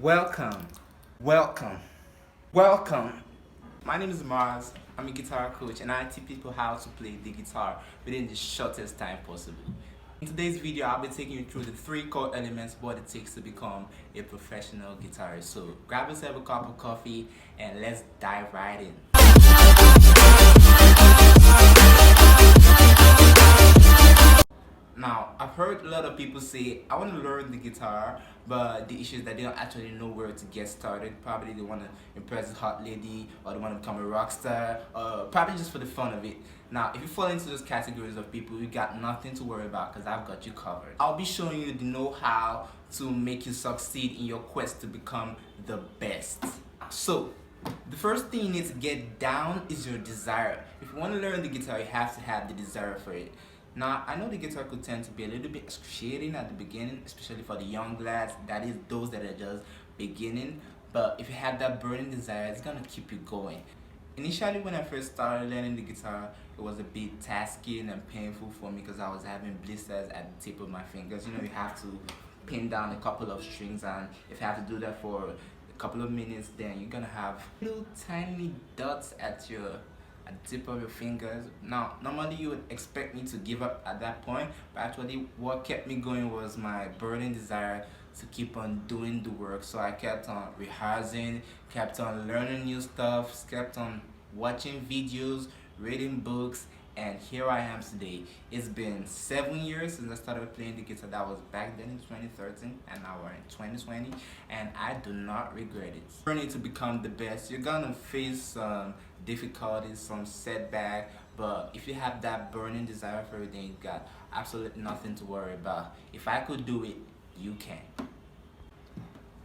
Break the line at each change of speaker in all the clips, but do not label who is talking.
Welcome, welcome, welcome. My name is Mars. I'm a guitar coach and I teach people how to play the guitar within the shortest time possible. In today's video, I'll be taking you through the three core elements what it takes to become a professional guitarist. So grab yourself a cup of coffee and let's dive right in. Now, I've heard a lot of people say, I want to learn the guitar, but the issue is that they don't actually know where to get started. Probably they want to impress a hot lady, or they want to become a rock star, or probably just for the fun of it. Now, if you fall into those categories of people, you got nothing to worry about because I've got you covered. I'll be showing you the know-how to make you succeed in your quest to become the best. So, the first thing you need to get down is your desire. If you want to learn the guitar, you have to have the desire for it. Now, I know the guitar could tend to be a little bit excruciating at the beginning, especially for the young lads, that is those that are just beginning. But if you have that burning desire, it's gonna keep you going. Initially, when I first started learning the guitar, it was a bit tasking and painful for me because I was having blisters at the tip of my fingers. You know, you have to pin down a couple of strings, and if you have to do that for a couple of minutes, then you're gonna have little tiny dots at the tip of your fingers. Now, normally you would expect me to give up at that point, but actually what kept me going was my burning desire to keep on doing the work. So I kept on rehearsing, kept on learning new stuff, kept on watching videos, reading books, and here I am today. It's been 7 years since I started playing the guitar. That was back then in 2013, and now we're in 2020, and I do not regret it. Learning to become the best, you're gonna face some difficulties, some setback, but if you have that burning desire for everything, you got absolutely nothing to worry about. If I could do it, you can.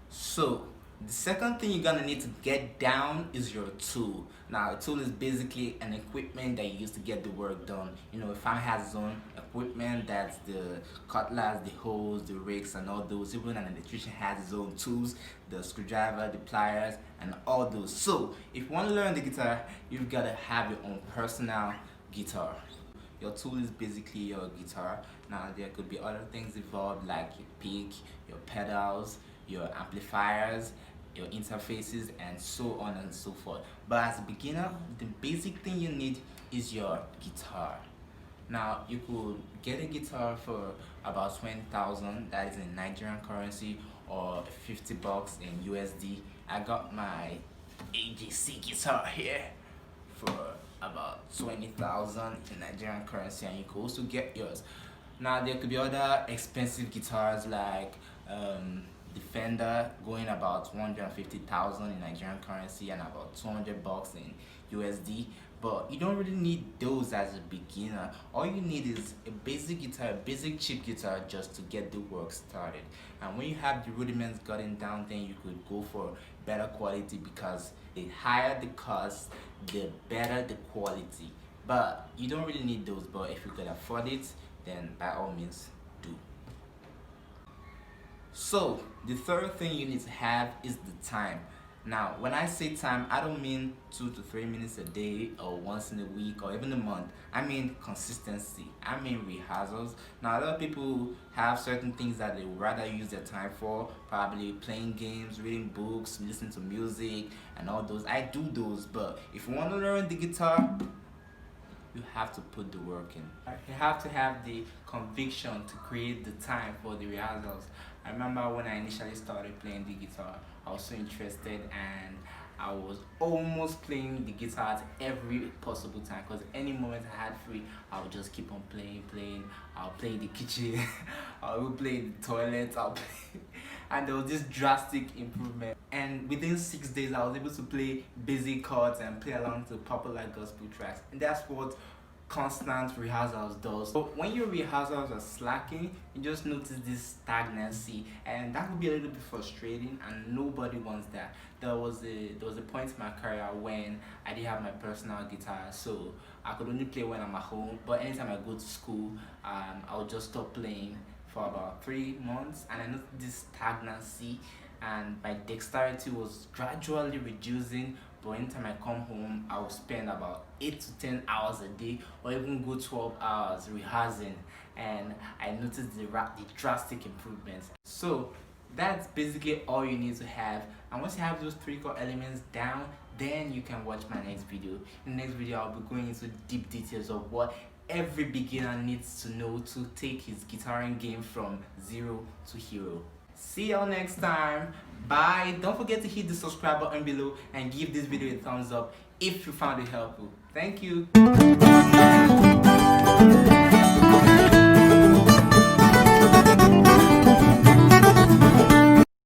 So, the second thing you're gonna need to get down is your tool. Now, a tool is basically an equipment that you use to get the work done. You know, if I has his own equipment, that's the cutlass, the hose, the rakes, and all those. Even an electrician has his own tools, the screwdriver, the pliers, and all those. So, if you want to learn the guitar, you've gotta have your own personal guitar. Your tool is basically your guitar. Now, there could be other things involved like your pick, your pedals, your amplifiers, your interfaces, and so on and so forth. But as a beginner, the basic thing you need is your guitar. Now, you could get a guitar for about 20,000, that is in Nigerian currency, or 50 bucks in USD. I got my AJC guitar here for about 20,000 in Nigerian currency, and you could also get yours. Now, there could be other expensive guitars like Defender going about 150,000 in Nigerian currency and about 200 bucks in USD, but you don't really need those as a beginner. All you need is a basic guitar, a basic cheap guitar, just to get the work started. And when you have the rudiments gotten down, then you could go for better quality, because the higher the cost, the better the quality. But you don't really need those, but if you could afford it, then by all means do. So, the third thing you need to have is the time. Now, when I say time, I don't mean 2 to 3 minutes a day or once in a week or even a month. I mean consistency. I mean rehearsals. Now, a lot of people have certain things that they would rather use their time for, probably playing games, reading books, listening to music, and all those. I do those, but if you want to learn the guitar, you have to put the work in. You have to have the conviction to create the time for the rehearsals. I remember when I initially started playing the guitar, I was so interested, and I was almost playing the guitar at every possible time, because any moment I had free, I would just keep on playing. I'll play in the kitchen, I will play in the toilet, I'll play. And there was this drastic improvement. And within 6 days, I was able to play basic chords and play along to popular gospel tracks. And that's what constant rehearsals does. So when your rehearsals are slacking, you just notice this stagnancy, and that could be a little bit frustrating, and nobody wants that. There was a point in my career when I didn't have my personal guitar, so I could only play when I'm at home. But anytime I go to school, I'll just stop playing for about 3 months, and I noticed this stagnancy, and my dexterity was gradually reducing. But anytime I come home, I will spend about 8 to 10 hours a day, or even go 12 hours rehearsing, and I noticed the drastic improvements. So That's basically all you need to have. And once you have those three core elements down, then you can watch my next video. In the next video, I'll be going into deep details of what every beginner needs to know to take his guitaring game from zero to hero. See y'all next time. Bye. Don't forget to hit the subscribe button below and give this video a thumbs up if you found it helpful. Thank you.